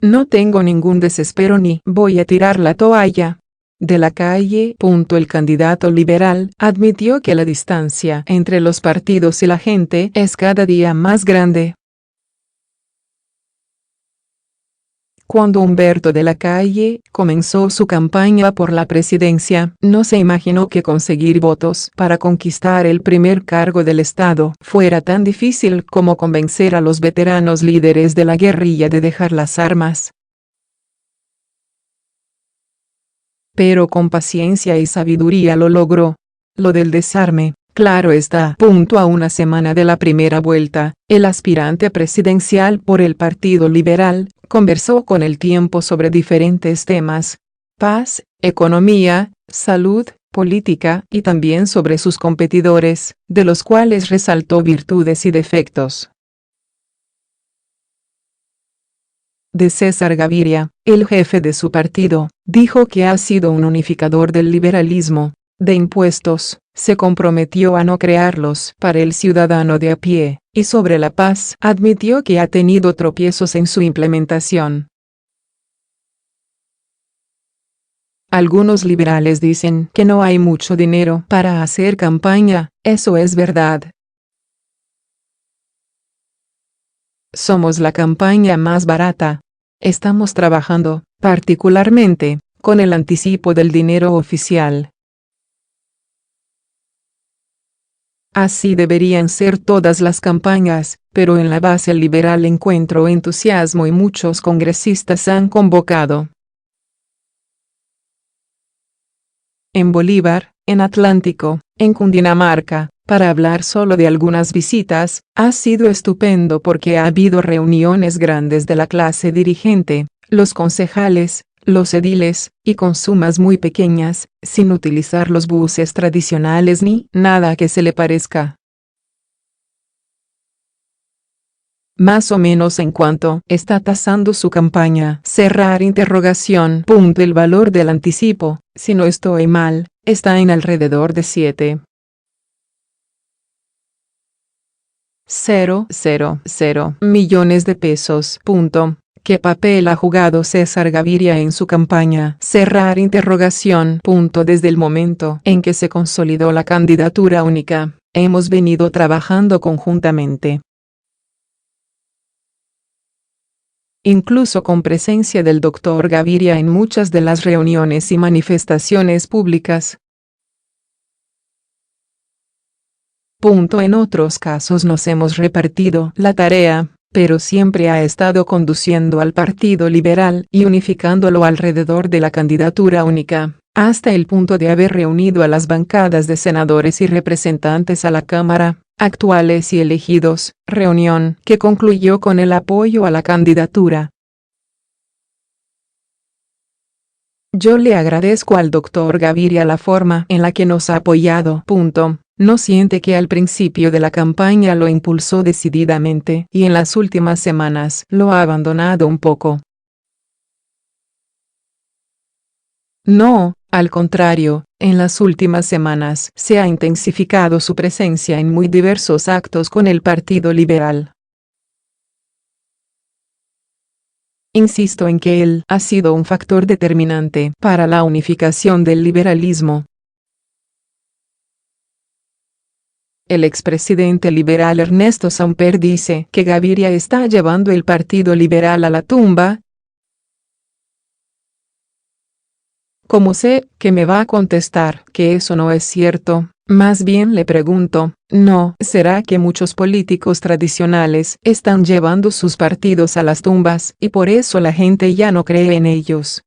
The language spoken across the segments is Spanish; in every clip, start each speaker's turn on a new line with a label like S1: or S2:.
S1: No tengo ningún desespero ni voy a tirar la toalla. De la calle. El candidato liberal admitió que la distancia entre los partidos y la gente es cada día más grande. Cuando Humberto de la Calle comenzó su campaña por la presidencia, no se imaginó que conseguir votos para conquistar el primer cargo del Estado fuera tan difícil como convencer a los veteranos líderes de la guerrilla de dejar las armas. Pero con paciencia y sabiduría lo logró. Lo del desarme, claro está. A una semana de la primera vuelta, el aspirante presidencial por el Partido Liberal conversó con El Tiempo sobre diferentes temas: paz, economía, salud, política y también sobre sus competidores, de los cuales resaltó virtudes y defectos. De César Gaviria, el jefe de su partido, dijo que ha sido un unificador del liberalismo. De impuestos, se comprometió a no crearlos para el ciudadano de a pie, y sobre la paz admitió que ha tenido tropiezos en su implementación. Algunos liberales dicen que no hay mucho dinero para hacer campaña. Eso es verdad. Somos la campaña más barata. Estamos trabajando, particularmente, con el anticipo del dinero oficial. Así deberían ser todas las campañas, pero en la base liberal encuentro entusiasmo y muchos congresistas han convocado. En Bolívar, en Atlántico, en Cundinamarca, para hablar solo de algunas visitas, ha sido estupendo porque ha habido reuniones grandes de la clase dirigente, los concejales, los ediles, y con sumas muy pequeñas, sin utilizar los buses tradicionales ni nada que se le parezca. Más o menos en cuanto está tasando su campaña. El valor del anticipo, si no estoy mal, está en alrededor de 7,000 millones de pesos. ¿Qué papel ha jugado César Gaviria en su campaña? Desde el momento en que se consolidó la candidatura única, hemos venido trabajando conjuntamente. Incluso con presencia del Dr. Gaviria en muchas de las reuniones y manifestaciones públicas. En otros casos nos hemos repartido la tarea, pero siempre ha estado conduciendo al Partido Liberal y unificándolo alrededor de la candidatura única, hasta el punto de haber reunido a las bancadas de senadores y representantes a la Cámara, actuales y elegidos, reunión que concluyó con el apoyo a la candidatura. Yo le agradezco al Dr. Gaviria la forma en la que nos ha apoyado. No siente que al principio de la campaña lo impulsó decididamente y en las últimas semanas lo ha abandonado un poco. No, al contrario, en las últimas semanas se ha intensificado su presencia en muy diversos actos con el Partido Liberal. Insisto en que él ha sido un factor determinante para la unificación del liberalismo. El expresidente liberal Ernesto Samper dice que Gaviria está llevando el Partido Liberal a la tumba. Como sé que me va a contestar que eso no es cierto, más bien le pregunto, ¿no será que muchos políticos tradicionales están llevando sus partidos a las tumbas y por eso la gente ya no cree en ellos?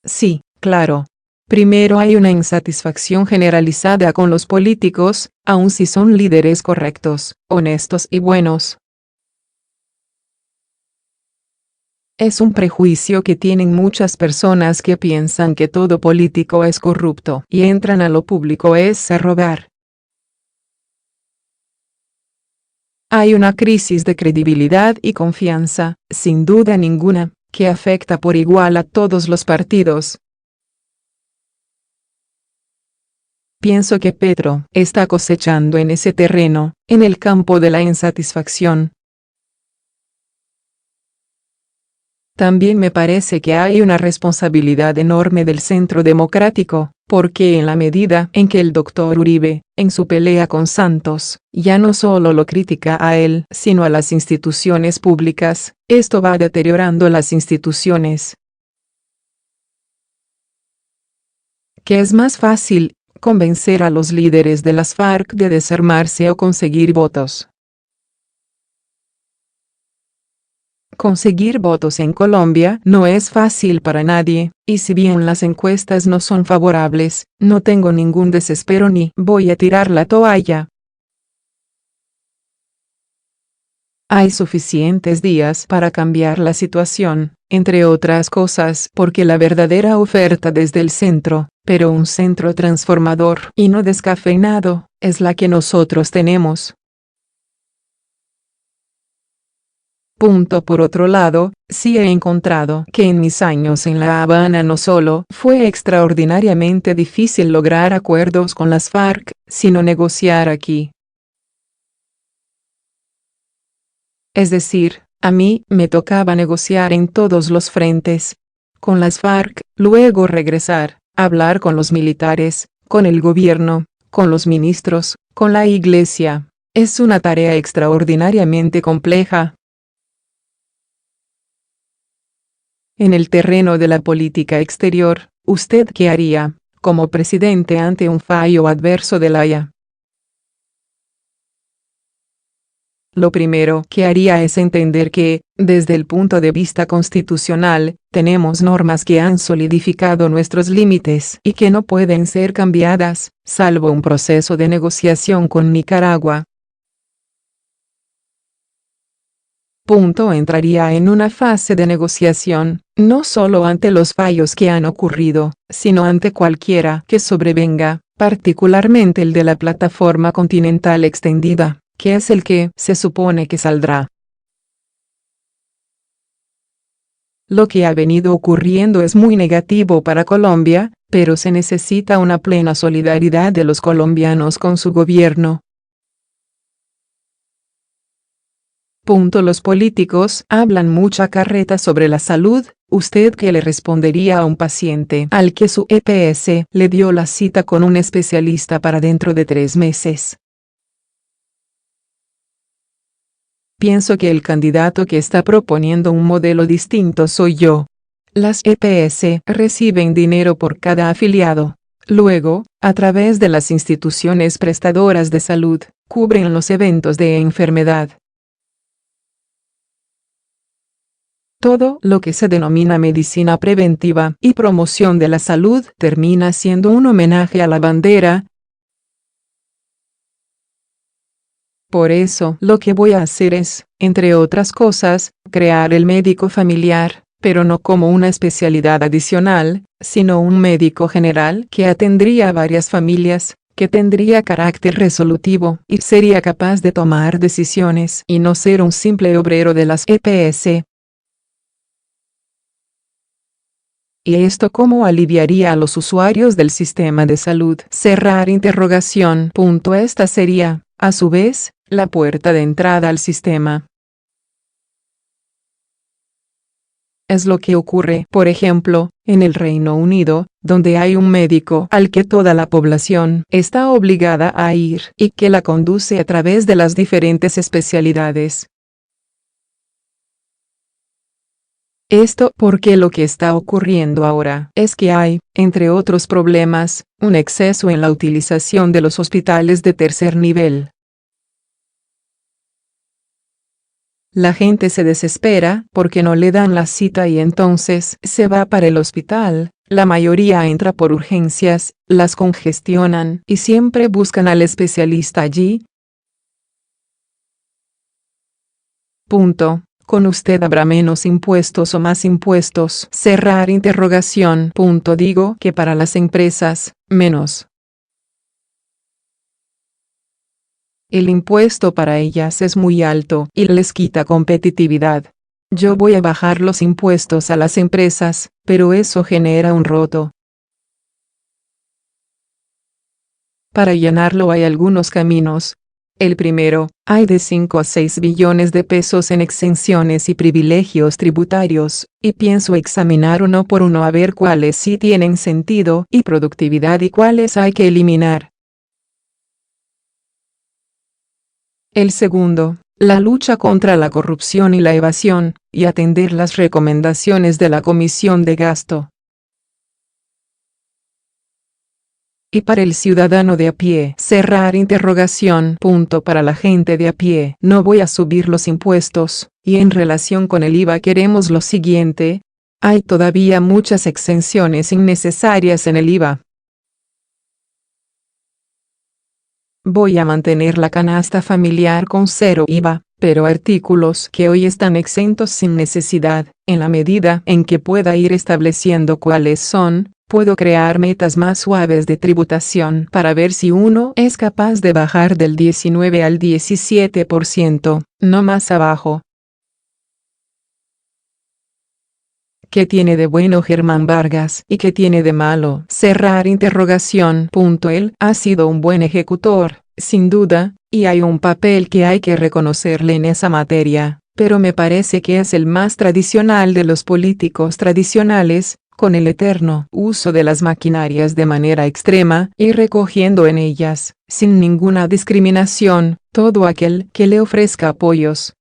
S1: Sí, claro. Primero hay una insatisfacción generalizada con los políticos, aun si son líderes correctos, honestos y buenos. Es un prejuicio que tienen muchas personas que piensan que todo político es corrupto y entran a lo público es a robar. Hay una crisis de credibilidad y confianza, sin duda ninguna, que afecta por igual a todos los partidos. Pienso que Petro está cosechando en ese terreno, en el campo de la insatisfacción. También me parece que hay una responsabilidad enorme del Centro Democrático, porque en la medida en que el doctor Uribe, en su pelea con Santos, ya no solo lo critica a él, sino a las instituciones públicas, esto va deteriorando las instituciones. ¿Qué es más fácil, convencer a los líderes de las FARC de desarmarse o conseguir votos? Conseguir votos en Colombia no es fácil para nadie, y si bien las encuestas no son favorables, no tengo ningún desespero ni voy a tirar la toalla. Hay suficientes días para cambiar la situación, entre otras cosas porque la verdadera oferta desde el centro, pero un centro transformador y no descafeinado, es la que nosotros tenemos. Por otro lado, sí he encontrado que en mis años en La Habana no solo fue extraordinariamente difícil lograr acuerdos con las FARC, sino negociar aquí. Es decir, a mí me tocaba negociar en todos los frentes. Con las FARC, luego regresar, hablar con los militares, con el gobierno, con los ministros, con la iglesia. Es una tarea extraordinariamente compleja. En el terreno de la política exterior, ¿usted qué haría, como presidente ante un fallo adverso de la Haya? Lo primero que haría es entender que, desde el punto de vista constitucional, tenemos normas que han solidificado nuestros límites y que no pueden ser cambiadas, salvo un proceso de negociación con Nicaragua. Entraría en una fase de negociación, no solo ante los fallos que han ocurrido, sino ante cualquiera que sobrevenga, particularmente el de la plataforma continental extendida, que es el que se supone que saldrá. Lo que ha venido ocurriendo es muy negativo para Colombia, pero se necesita una plena solidaridad de los colombianos con su gobierno. Los políticos hablan mucha carreta sobre la salud. ¿Usted qué le respondería a un paciente al que su EPS le dio la cita con un especialista para dentro de 3 meses? Pienso que el candidato que está proponiendo un modelo distinto soy yo. Las EPS reciben dinero por cada afiliado. Luego, a través de las instituciones prestadoras de salud, cubren los eventos de enfermedad. Todo lo que se denomina medicina preventiva y promoción de la salud termina siendo un homenaje a la bandera. Por eso, lo que voy a hacer es, entre otras cosas, crear el médico familiar, pero no como una especialidad adicional, sino un médico general que atendría a varias familias, que tendría carácter resolutivo y sería capaz de tomar decisiones y no ser un simple obrero de las EPS. ¿Y esto cómo aliviaría a los usuarios del sistema de salud? Cerrar interrogación. Esta sería, a su vez, la puerta de entrada al sistema. Es lo que ocurre, por ejemplo, en el Reino Unido, donde hay un médico al que toda la población está obligada a ir y que la conduce a través de las diferentes especialidades. Esto porque lo que está ocurriendo ahora es que hay, entre otros problemas, un exceso en la utilización de los hospitales de tercer nivel. La gente se desespera porque no le dan la cita y entonces se va para el hospital. La mayoría entra por urgencias, las congestionan y siempre buscan al especialista allí. Con usted habrá menos impuestos o más impuestos. Cerrar interrogación. Digo que para las empresas, menos. El impuesto para ellas es muy alto y les quita competitividad. Yo voy a bajar los impuestos a las empresas, pero eso genera un roto. Para llenarlo hay algunos caminos. El primero, hay de 5 a 6 billones de pesos en exenciones y privilegios tributarios, y pienso examinar uno por uno a ver cuáles sí tienen sentido y productividad y cuáles hay que eliminar. El segundo, la lucha contra la corrupción y la evasión, y atender las recomendaciones de la Comisión de Gasto. Y para el ciudadano de a pie, cerrar interrogación. Para la gente de a pie, no voy a subir los impuestos, y en relación con el IVA queremos lo siguiente. Hay todavía muchas exenciones innecesarias en el IVA. Voy a mantener la canasta familiar con 0 IVA, pero artículos que hoy están exentos sin necesidad, en la medida en que pueda ir estableciendo cuáles son, puedo crear metas más suaves de tributación para ver si uno es capaz de bajar del 19 al 17%, no más abajo. ¿Qué tiene de bueno Germán Vargas y qué tiene de malo? Cerrar interrogación. Él ha sido un buen ejecutor, sin duda, y hay un papel que hay que reconocerle en esa materia, pero me parece que es el más tradicional de los políticos tradicionales, con el eterno uso de las maquinarias de manera extrema y recogiendo en ellas, sin ninguna discriminación, todo aquel que le ofrezca apoyos.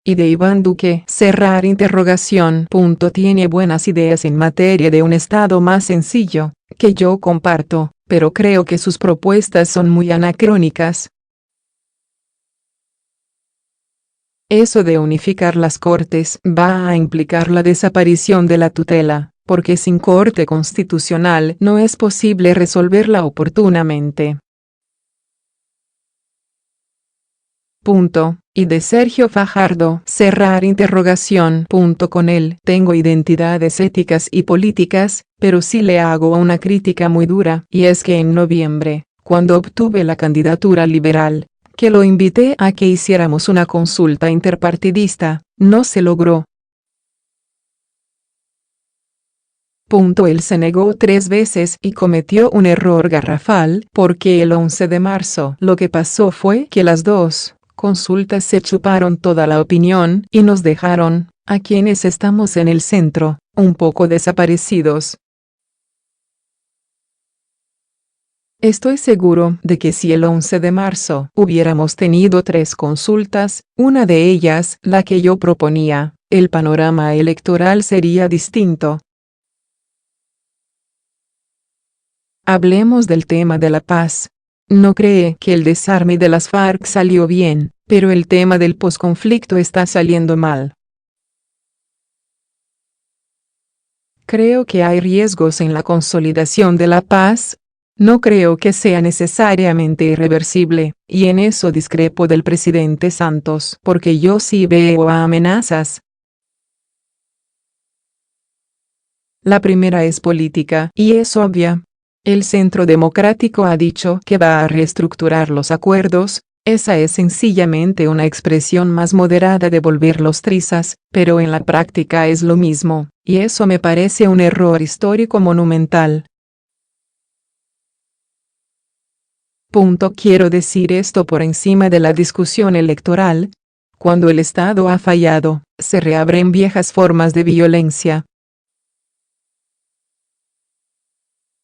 S1: Y de Iván Duque. Cerrar interrogación. Tiene buenas ideas en materia de un Estado más sencillo, que yo comparto, pero creo que sus propuestas son muy anacrónicas. Eso de unificar las cortes va a implicar la desaparición de la tutela, porque sin corte constitucional no es posible resolverla oportunamente. Y de Sergio Fajardo. Cerrar interrogación. Con él tengo identidades éticas y políticas, pero sí le hago una crítica muy dura, y es que en noviembre, cuando obtuve la candidatura liberal, que lo invité a que hiciéramos una consulta interpartidista, no se logró. Él se negó 3 veces y cometió un error garrafal, porque el 11 de marzo lo que pasó fue que las 2 consultas se chuparon toda la opinión y nos dejaron, a quienes estamos en el centro, un poco desaparecidos. Estoy seguro de que si el 11 de marzo hubiéramos tenido 3 consultas, una de ellas la que yo proponía, el panorama electoral sería distinto. Hablemos del tema de la paz. No cree que el desarme de las FARC salió bien, pero el tema del posconflicto está saliendo mal. Creo que hay riesgos en la consolidación de la paz. No creo que sea necesariamente irreversible, y en eso discrepo del presidente Santos, porque yo sí veo amenazas. La primera es política, y es obvia. El Centro Democrático ha dicho que va a reestructurar los acuerdos. Esa es sencillamente una expresión más moderada de volver los trizas, pero en la práctica es lo mismo, y eso me parece un error histórico monumental. Quiero decir esto por encima de la discusión electoral. Cuando el Estado ha fallado, se reabren viejas formas de violencia.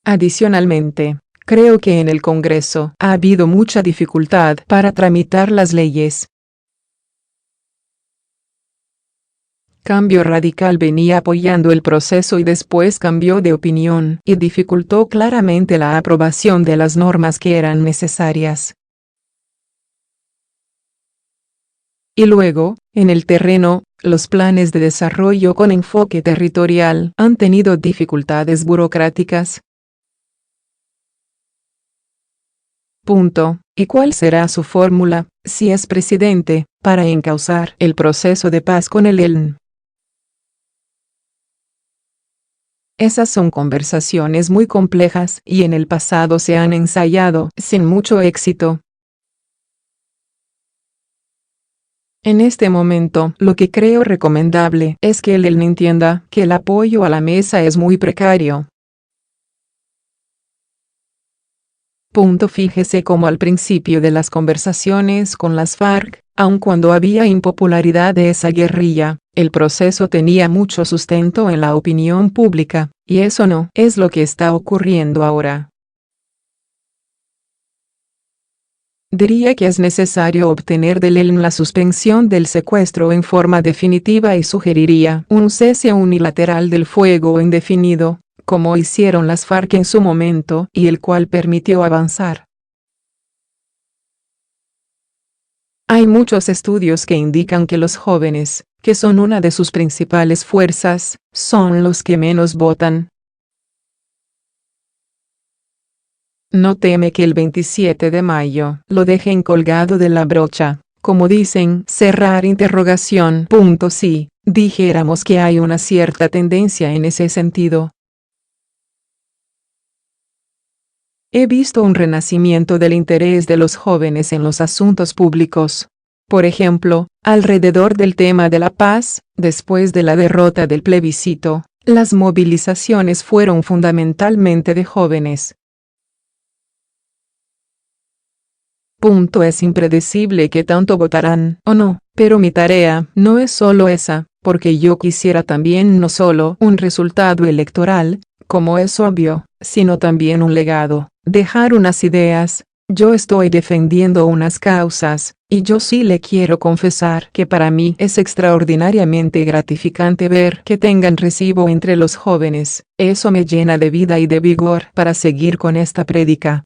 S1: Adicionalmente, creo que en el Congreso ha habido mucha dificultad para tramitar las leyes. Cambio Radical venía apoyando el proceso y después cambió de opinión y dificultó claramente la aprobación de las normas que eran necesarias. Y luego, en el terreno, los planes de desarrollo con enfoque territorial han tenido dificultades burocráticas. ¿Y cuál será su fórmula, si es presidente, para encauzar el proceso de paz con el ELN? Esas son conversaciones muy complejas y en el pasado se han ensayado sin mucho éxito. En este momento, lo que creo recomendable es que el ELN entienda que el apoyo a la mesa es muy precario. Fíjese cómo al principio de las conversaciones con las FARC, aun cuando había impopularidad de esa guerrilla, el proceso tenía mucho sustento en la opinión pública, y eso no es lo que está ocurriendo ahora. Diría que es necesario obtener del ELN la suspensión del secuestro en forma definitiva y sugeriría un cese unilateral del fuego indefinido, como hicieron las FARC en su momento y el cual permitió avanzar. Hay muchos estudios que indican que los jóvenes, que son una de sus principales fuerzas, son los que menos votan. No teme que el 27 de mayo lo dejen colgado de la brocha, como dicen, cerrar interrogación. Si dijéramos que hay una cierta tendencia en ese sentido. He visto un renacimiento del interés de los jóvenes en los asuntos públicos. Por ejemplo, alrededor del tema de la paz, después de la derrota del plebiscito, las movilizaciones fueron fundamentalmente de jóvenes. Es impredecible que tanto votarán o no, pero mi tarea no es solo esa, porque yo quisiera también no solo un resultado electoral, como es obvio, sino también un legado, dejar unas ideas. Yo estoy defendiendo unas causas, y yo sí le quiero confesar que para mí es extraordinariamente gratificante ver que tengan recibo entre los jóvenes. Eso me llena de vida y de vigor para seguir con esta prédica.